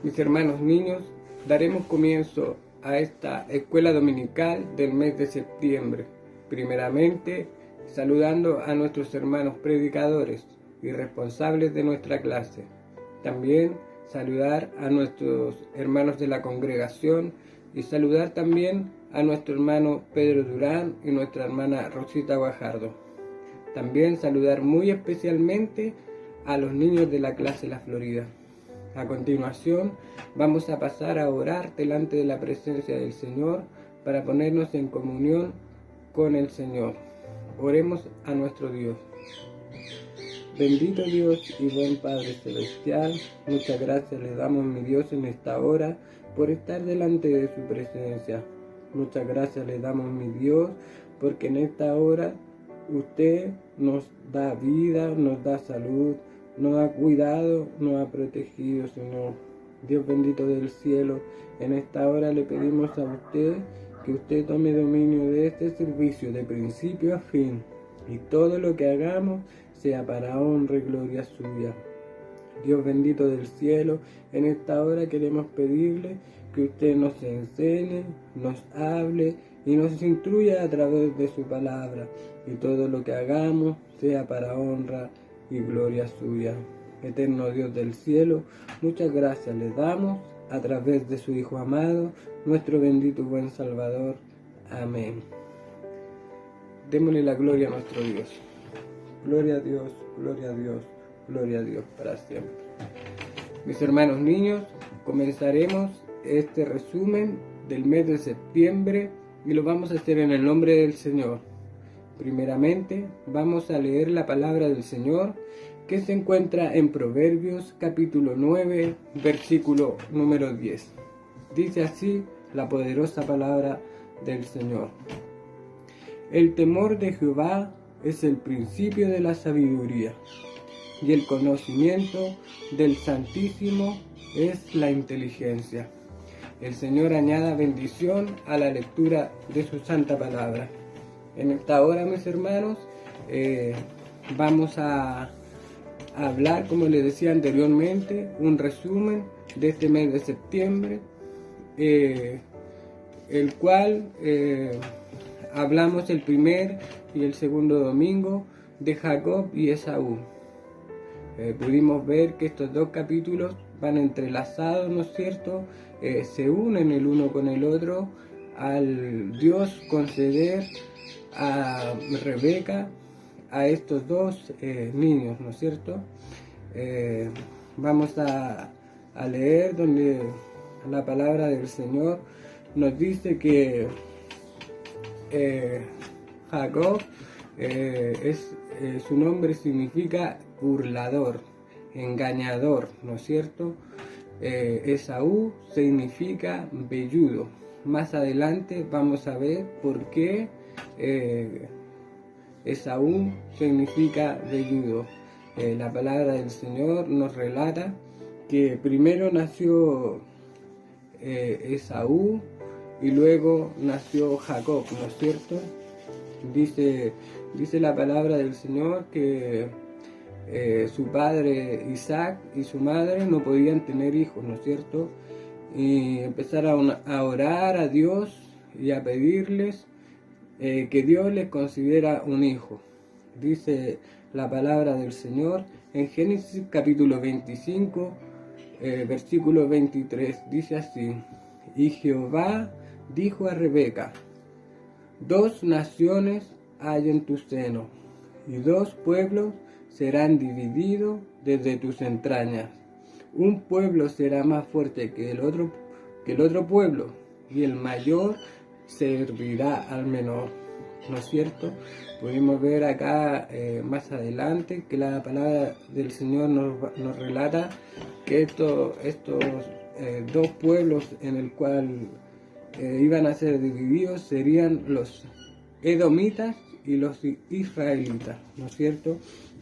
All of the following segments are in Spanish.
Mis hermanos niños, daremos comienzo a esta escuela dominical del mes de septiembre. Primeramente, saludando a nuestros hermanos predicadores y responsables de nuestra clase. También saludar a nuestros hermanos de la congregación y saludar también a nuestro hermano Pedro Durán y nuestra hermana Rosita Guajardo. También saludar muy especialmente a los niños de la clase La Florida. A continuación, vamos a pasar a orar delante de la presencia del Señor para ponernos en comunión con el Señor. Oremos a nuestro Dios. Bendito Dios y buen Padre Celestial, muchas gracias le damos, mi Dios, en esta hora por estar delante de su presencia. Muchas gracias le damos, mi Dios, porque en esta hora usted nos da vida, nos da salud, nos ha cuidado, nos ha protegido, Señor. Dios bendito del cielo, en esta hora le pedimos a usted que usted tome dominio de este servicio de principio a fin y todo lo que hagamos sea para honra y gloria suya. Dios bendito del cielo, en esta hora queremos pedirle que usted nos enseñe, nos hable y nos instruya a través de su palabra, y todo lo que hagamos sea para honra y gloria suya. Eterno Dios del cielo, muchas gracias le damos a través de su Hijo amado, nuestro bendito y buen Salvador. Amén. Démosle la gloria a nuestro Dios. Gloria a Dios, gloria a Dios, gloria a Dios para siempre. Mis hermanos niños, comenzaremos este resumen del mes de septiembre y lo vamos a hacer en el nombre del Señor. Primeramente, vamos a leer la palabra del Señor que se encuentra en Proverbios capítulo 9, versículo número 10. Dice así la poderosa palabra del Señor. El temor de Jehová es el principio de la sabiduría, y el conocimiento del Santísimo es la inteligencia. El Señor añada bendición a la lectura de su santa palabra. En esta hora, mis hermanos, vamos a hablar, como les decía anteriormente, un resumen de este mes de septiembre, el cual hablamos el primer y el segundo domingo de Jacob y Esaú. Pudimos ver que estos dos capítulos van entrelazados, ¿no es cierto? Se unen el uno con el otro al Dios conceder a Rebeca a estos dos niños, ¿no es cierto? Vamos a leer donde la palabra del Señor nos dice que Jacob, su nombre significa burlador, engañador, ¿no es cierto? Esaú significa velludo. Más adelante vamos a ver por qué Esaú significa velludo. La palabra del Señor nos relata que primero nació Esaú y luego nació Jacob, ¿no es cierto? Dice la palabra del Señor que su padre Isaac y su madre no podían tener hijos, ¿no es cierto? Y empezaron a orar a Dios y a pedirles que Dios les considera un hijo. Dice la palabra del Señor en Génesis capítulo 25, versículo 23, dice así: y Jehová dijo a Rebeca: dos naciones hay en tu seno, y dos pueblos serán divididos desde tus entrañas. Un pueblo será más fuerte que el otro pueblo, y el mayor servirá al menor. ¿No es cierto? Pudimos ver acá más adelante que la palabra del Señor nos relata que estos dos pueblos en el cual iban a ser divididos serían los edomitas y los israelitas, ¿no es cierto?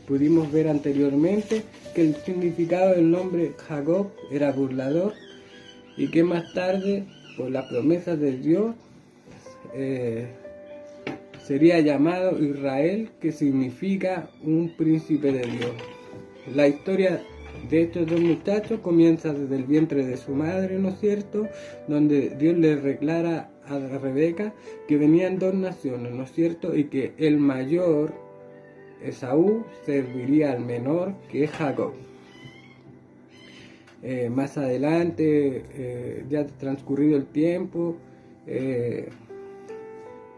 Pudimos ver anteriormente que el significado del nombre Jacob era burlador y que más tarde, por las promesas de Dios, sería llamado Israel, que significa un príncipe de Dios. La historia de estos dos muchachos comienza desde el vientre de su madre, ¿no es cierto?, donde Dios le declara a Rebeca que venían dos naciones, ¿no es cierto?, y que el mayor, Esaú, serviría al menor, que es Jacob. Más adelante, ya transcurrido el tiempo,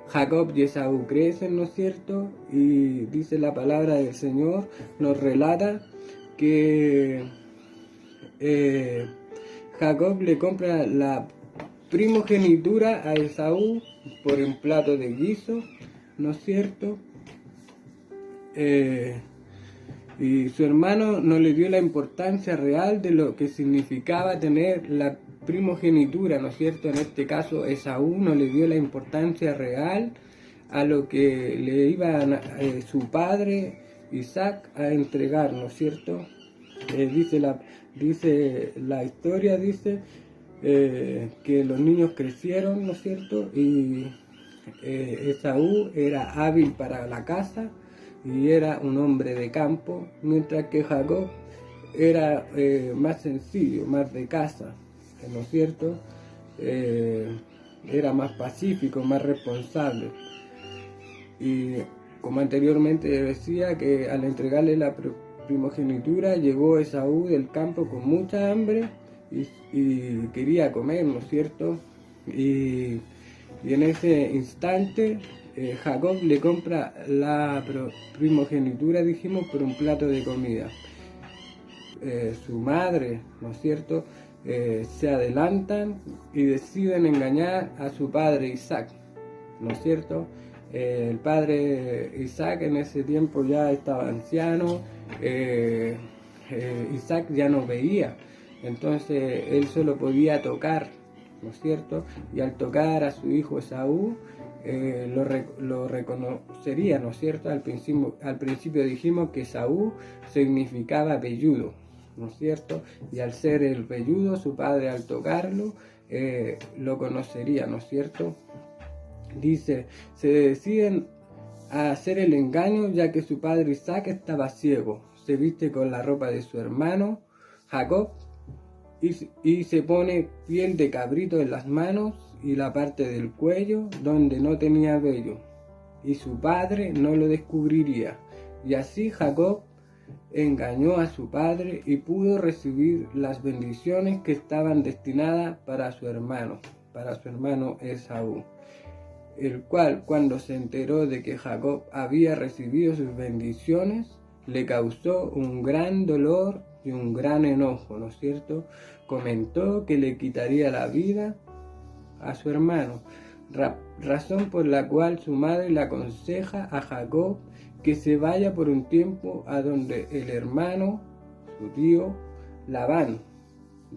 Jacob y Esaú crecen, ¿no es cierto? Y dice la palabra del Señor, nos relata que Jacob le compra la primogenitura a Esaú por un plato de guiso, ¿no es cierto? Y su hermano no le dio la importancia real de lo que significaba tener la primogenitura, ¿no es cierto? En este caso, Esaú no le dio la importancia real a lo que le iba su padre Isaac a entregar, ¿no es cierto? Dice la historia, dice que los niños crecieron, ¿no es cierto? Y Esaú era hábil para la caza y era un hombre de campo, mientras que Jacob era más sencillo, más de casa, ¿no es cierto? Era más pacífico, más responsable. Y como anteriormente decía, que al entregarle la primogenitura llegó Esaú del campo con mucha hambre y quería comer, ¿no es cierto? Y en ese instante Jacob le compra la primogenitura, dijimos, por un plato de comida. Su madre, ¿no es cierto?, se adelantan y deciden engañar a su padre Isaac, ¿no es cierto? El padre Isaac en ese tiempo ya estaba anciano, Isaac ya no veía, entonces él solo podía tocar, ¿no es cierto? Y al tocar a su hijo Esaú, lo reconocería, ¿no es cierto? Al principio dijimos que Esaú significaba velludo, ¿no es cierto? Y al ser el velludo, su padre al tocarlo, lo conocería, ¿no es cierto? Dice, se deciden a hacer el engaño ya que su padre Isaac estaba ciego, se viste con la ropa de su hermano Jacob y se pone piel de cabrito en las manos y la parte del cuello donde no tenía vello, y su padre no lo descubriría. Y así Jacob engañó a su padre y pudo recibir las bendiciones que estaban destinadas para su hermano Esaú, el cual, cuando se enteró de que Jacob había recibido sus bendiciones, le causó un gran dolor y un gran enojo, ¿no es cierto? Comentó que le quitaría la vida a su hermano, razón por la cual su madre le aconseja a Jacob que se vaya por un tiempo a donde el hermano, su tío Labán.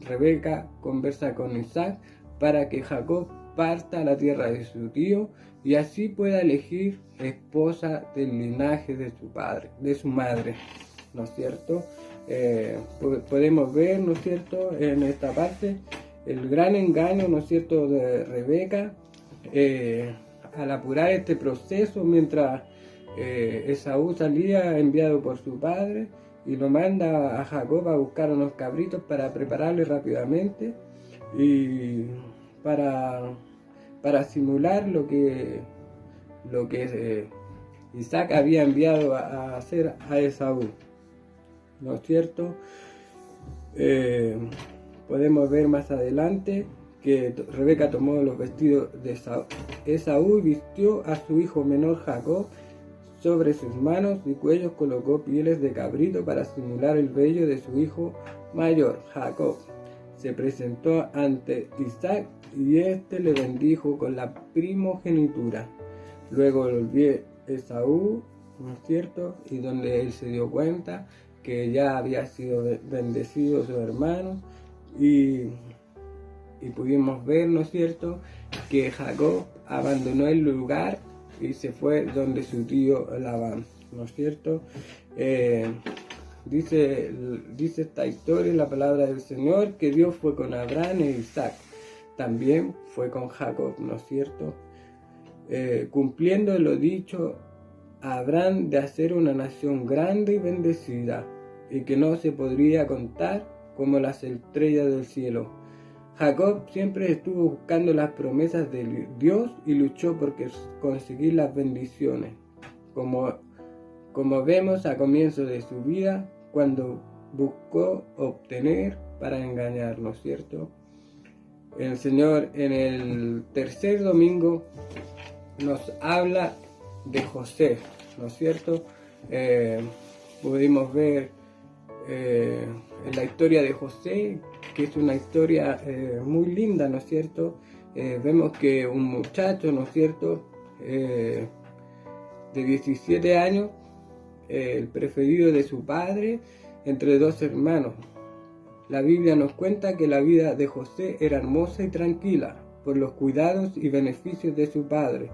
Rebeca conversa con Isaac para que Jacob parta a la tierra de su tío y así pueda elegir esposa del linaje de su padre, de su madre, ¿no es cierto? Podemos ver, ¿no es cierto?, en esta parte el gran engaño, ¿no es cierto?, de Rebeca al apurar este proceso mientras Esaú salía enviado por su padre y lo manda a Jacob a buscar unos cabritos para prepararle rápidamente y para simular lo que Isaac había enviado a hacer a Esaú, ¿no es cierto? Podemos ver más adelante que Rebeca tomó los vestidos de Esaú y vistió a su hijo menor Jacob. Sobre sus manos y cuellos colocó pieles de cabrito para simular el vello de su hijo mayor, Jacob. Se presentó ante Isaac y éste le bendijo con la primogenitura. Luego volvió Esaú, ¿no es cierto?, y donde él se dio cuenta que ya había sido bendecido su hermano y pudimos ver, ¿no es cierto?, que Jacob abandonó el lugar y se fue donde su tío Labán, ¿no es cierto? Dice esta historia, la palabra del Señor, que Dios fue con Abraham e Isaac, también fue con Jacob, ¿no es cierto? Cumpliendo lo dicho a Abraham de hacer una nación grande y bendecida, y que no se podría contar como las estrellas del cielo. Jacob siempre estuvo buscando las promesas de Dios y luchó por conseguir las bendiciones, como vemos a comienzo de su vida, cuando buscó obtener para engañarnos, ¿cierto? El Señor en el tercer domingo nos habla de José, ¿no es cierto? Pudimos ver en la historia de José, que es una historia muy linda, ¿no es cierto? Vemos que un muchacho, ¿no es cierto?, de 17 años, el preferido de su padre entre dos hermanos. La Biblia nos cuenta que la vida de José era hermosa y tranquila por los cuidados y beneficios de su padre,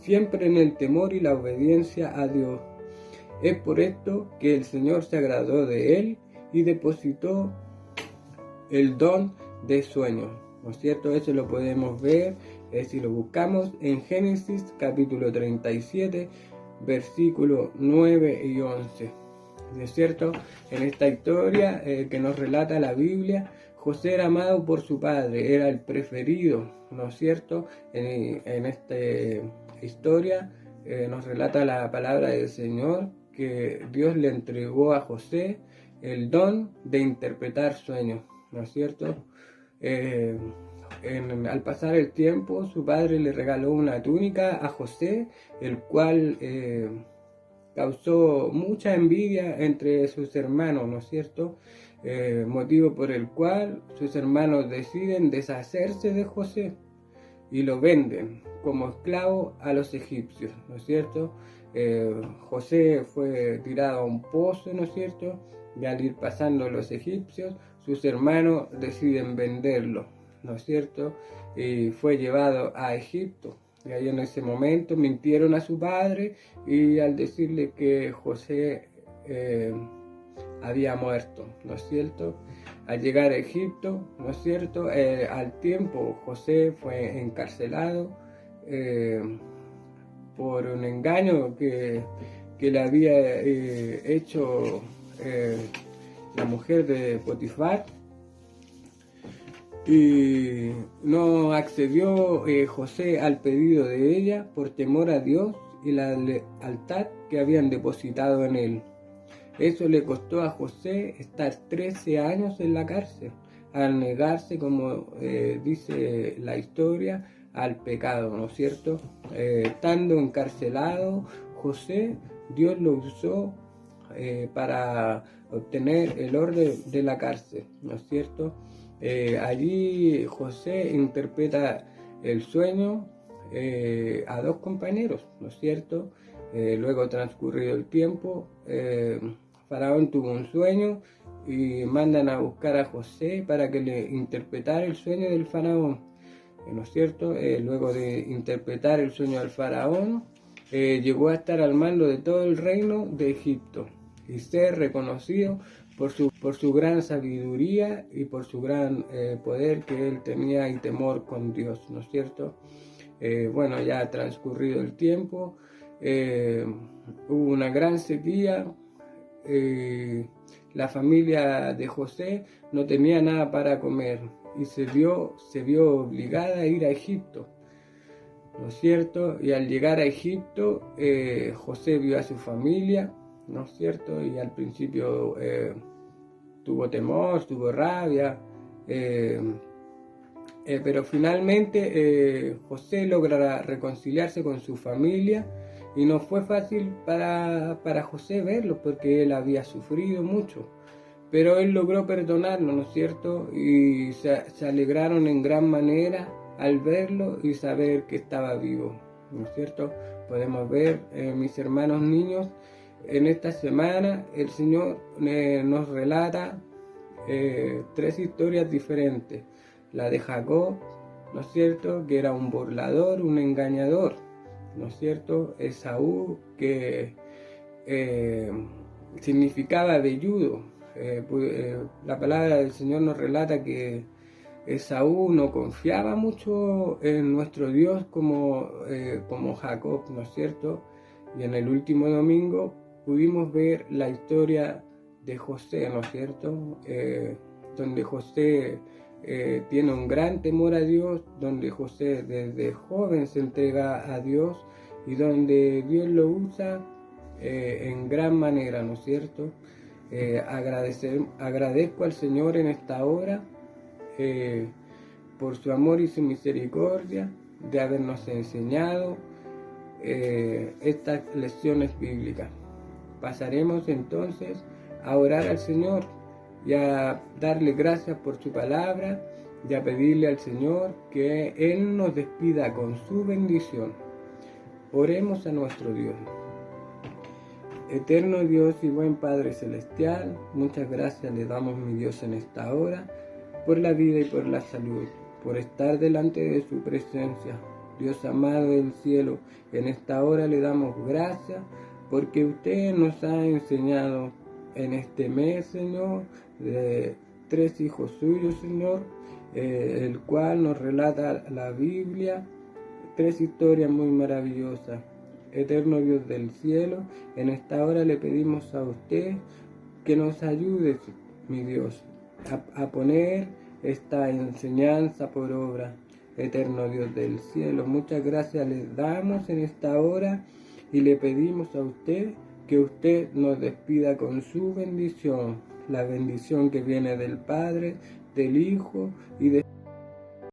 siempre en el temor y la obediencia a Dios. Es por esto que el Señor se agradó de él y depositó el don de sueños, ¿no es cierto? Eso lo podemos ver si lo buscamos en Génesis capítulo 37, versículos 9 y 11. ¿No es cierto? En esta historia que nos relata la Biblia, José era amado por su padre, era el preferido, ¿no es cierto? En esta historia nos relata la palabra del Señor que Dios le entregó a José el don de interpretar sueños, ¿no es cierto? Al pasar el tiempo, su padre le regaló una túnica a José, el cual causó mucha envidia entre sus hermanos, ¿no es cierto? Motivo por el cual sus hermanos deciden deshacerse de José y lo venden como esclavo a los egipcios, ¿no es cierto? José fue tirado a un pozo, ¿no es cierto? Y al ir pasando los egipcios, sus hermanos deciden venderlo, ¿no es cierto? Y fue llevado a Egipto. Y ahí en ese momento mintieron a su padre y al decirle que José había muerto, ¿no es cierto? Al llegar a Egipto, ¿no es cierto? Al tiempo José fue encarcelado por un engaño que le había hecho la mujer de Potifar, y no accedió José al pedido de ella por temor a Dios y la lealtad que habían depositado en él. Eso le costó a José estar 13 años en la cárcel, al negarse, como dice la historia, al pecado, ¿no es cierto? Estando encarcelado, José, Dios lo usó para obtener el orden de la cárcel, ¿no es cierto? Allí José interpreta el sueño a dos compañeros, ¿no es cierto? Luego transcurrido el tiempo, Faraón tuvo un sueño y mandan a buscar a José para que le interpretara el sueño del faraón, ¿no es cierto? Luego de interpretar el sueño del faraón, llegó a estar al mando de todo el reino de Egipto y ser reconocido por su gran sabiduría y por su gran poder que él tenía y temor con Dios, ¿no es cierto? Bueno, ya ha transcurrido el tiempo, hubo una gran sequía, la familia de José no tenía nada para comer y se vio obligada a ir a Egipto, ¿no es cierto? Y al llegar a Egipto, José vio a su familia, ¿no es cierto? Y al principio tuvo temor, tuvo rabia, pero finalmente José logra reconciliarse con su familia y no fue fácil para José verlo porque él había sufrido mucho, pero él logró perdonarlo, ¿no es cierto? Y se alegraron en gran manera al verlo y saber que estaba vivo, ¿no es cierto? Podemos ver, mis hermanos niños, en esta semana el Señor nos relata tres historias diferentes. La de Jacob, ¿no es cierto?, que era un burlador, un engañador, ¿no es cierto? Esaú, que significaba velludo. La palabra del Señor nos relata que Esaú no confiaba mucho en nuestro Dios como Jacob, ¿no es cierto? Y en el último domingo pudimos ver la historia José, ¿no es cierto? Donde José tiene un gran temor a Dios, donde José desde joven se entrega a Dios y donde Dios lo usa en gran manera, ¿no es cierto? Agradezco al Señor en esta hora por su amor y su misericordia de habernos enseñado estas lecciones bíblicas. Pasaremos entonces a orar al Señor y a darle gracias por su palabra y a pedirle al Señor que Él nos despida con su bendición. Oremos a nuestro Dios. Eterno Dios y buen Padre Celestial, muchas gracias le damos, mi Dios, en esta hora, por la vida y por la salud, por estar delante de su presencia. Dios amado del cielo, en esta hora le damos gracias porque usted nos ha enseñado en este mes, Señor, de 3 hijos suyos, Señor, el cual nos relata la Biblia, 3 historias muy maravillosas. Eterno Dios del cielo, en esta hora le pedimos a usted que nos ayude, mi Dios, a poner esta enseñanza por obra. Eterno Dios del cielo, muchas gracias le damos en esta hora y le pedimos a usted que usted nos despida con su bendición, la bendición que viene del Padre, del Hijo y de